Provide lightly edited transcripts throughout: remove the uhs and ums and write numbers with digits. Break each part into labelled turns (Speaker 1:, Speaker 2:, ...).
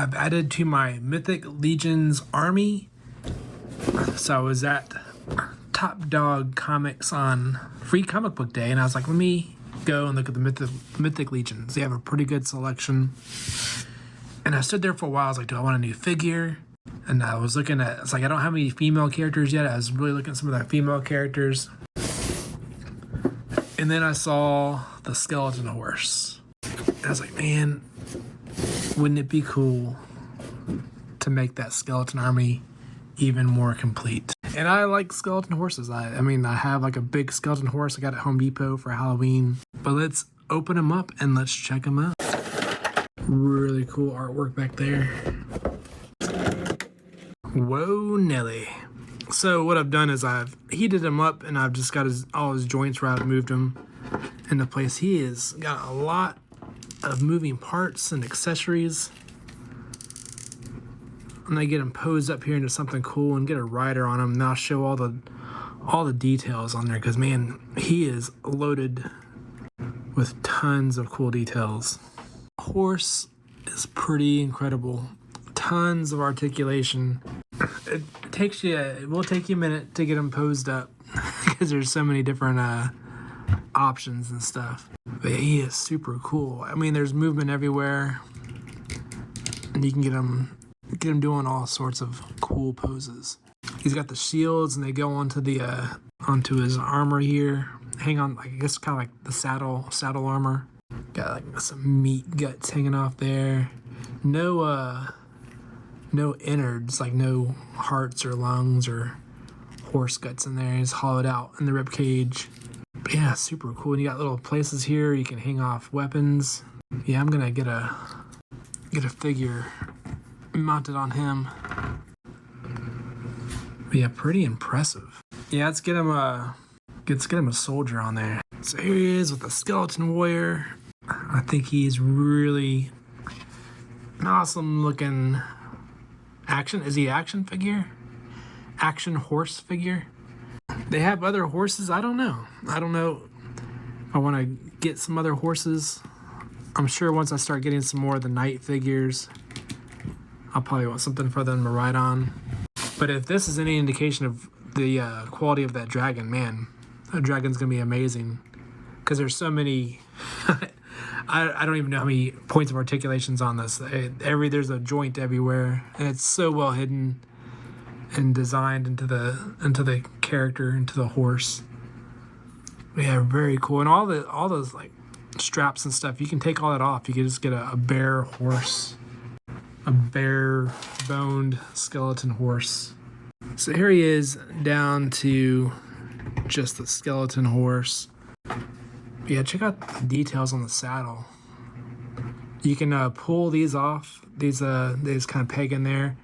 Speaker 1: I've added to my Mythic Legions army. So I was at Top Dog Comics on Free Comic Book Day, and I was like, let me go and look at the Mythic Legions. They have a pretty good selection. And I stood there for a while. I was like, do I want a new figure? And I was looking at, it's like, I don't have any female characters yet. I was really looking at some of the female characters. And then I saw the skeleton horse. And I was like, man, wouldn't it be cool to make that skeleton army even more complete? And I like skeleton horses. I mean, I have like a big skeleton horse I got at Home Depot for Halloween. But let's open them up and let's check them out. Really cool artwork back there. Whoa, Nelly. So what I've done is I've heated him up and I've just got all his joints right, moved him into place. He has got a lot of moving parts and accessories. I'm gonna get him posed up here into something cool and get a rider on him. And I'll show all the details on there because man, he is loaded with tons of cool details. Horse is pretty incredible. Tons of articulation. It will take you a minute to get him posed up because there's so many different options and stuff. But yeah, he is super cool. I mean, there's movement everywhere, and you can get him doing all sorts of cool poses. He's got the shields, and they go onto onto his armor here. Hang on, I guess kind of like the saddle armor. Got like some meat guts hanging off there. No innards, like no hearts or lungs or horse guts in there. It's hollowed out in the rib cage. But yeah, super cool. And you got little places here you can hang off weapons. Yeah, I'm gonna get a figure mounted on him. But yeah, pretty impressive. Yeah, let's get him a soldier on there. So here he is with the skeleton warrior. I think he's really an awesome looking is he action figure? Action horse figure? They have other horses? I don't know if I want to get some other horses. I'm sure once I start getting some more of the knight figures, I'll probably want something for them to ride on. But if this is any indication of the quality of that dragon, man, that dragon's gonna be amazing. Because there's so many I don't even know how many points of articulations on this. There's a joint everywhere, and it's so well hidden and designed into the character, into the horse. Yeah, very cool. And all those like straps and stuff, you can take all that off. You can just get a bare horse, a bare boned skeleton horse. So here he is down to just the skeleton horse. Yeah, check out the details on the saddle. You can pull these off. They just kind of peg in there,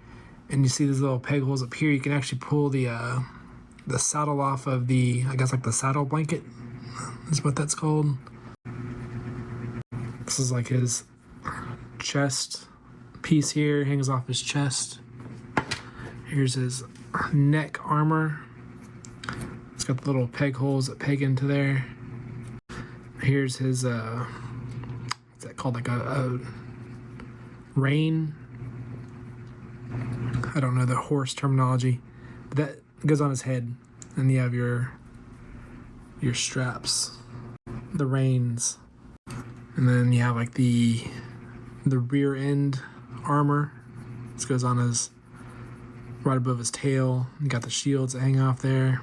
Speaker 1: and you see these little peg holes up here. You can actually pull the saddle off of the, I guess like the saddle blanket is what that's called. This is like his chest piece here, hangs off his chest. Here's his neck armor. It's got the little peg holes that peg into there. Here's his, what's that called? Like a rein? I don't know the horse terminology. But that goes on his head. And you have your straps, the reins. And then you have like the rear end armor. This goes on his, right above his tail. You got the shields that hang off there.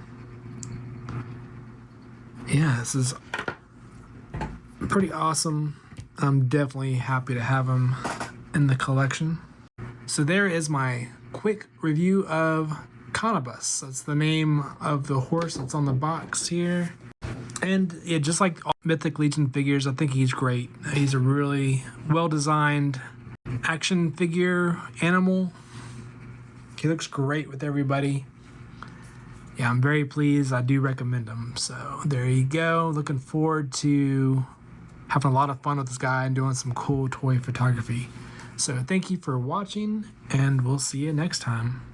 Speaker 1: Yeah, this is pretty awesome. I'm definitely happy to have him in the collection. So there is my quick review of Conabus. That's the name of the horse that's on the box here. And yeah, just like all Mythic Legion figures, I think he's great. He's a really well-designed action figure animal. He looks great with everybody. Yeah, I'm very pleased. I do recommend him. So there you go. Looking forward to having a lot of fun with this guy and doing some cool toy photography. So thank you for watching, and we'll see you next time.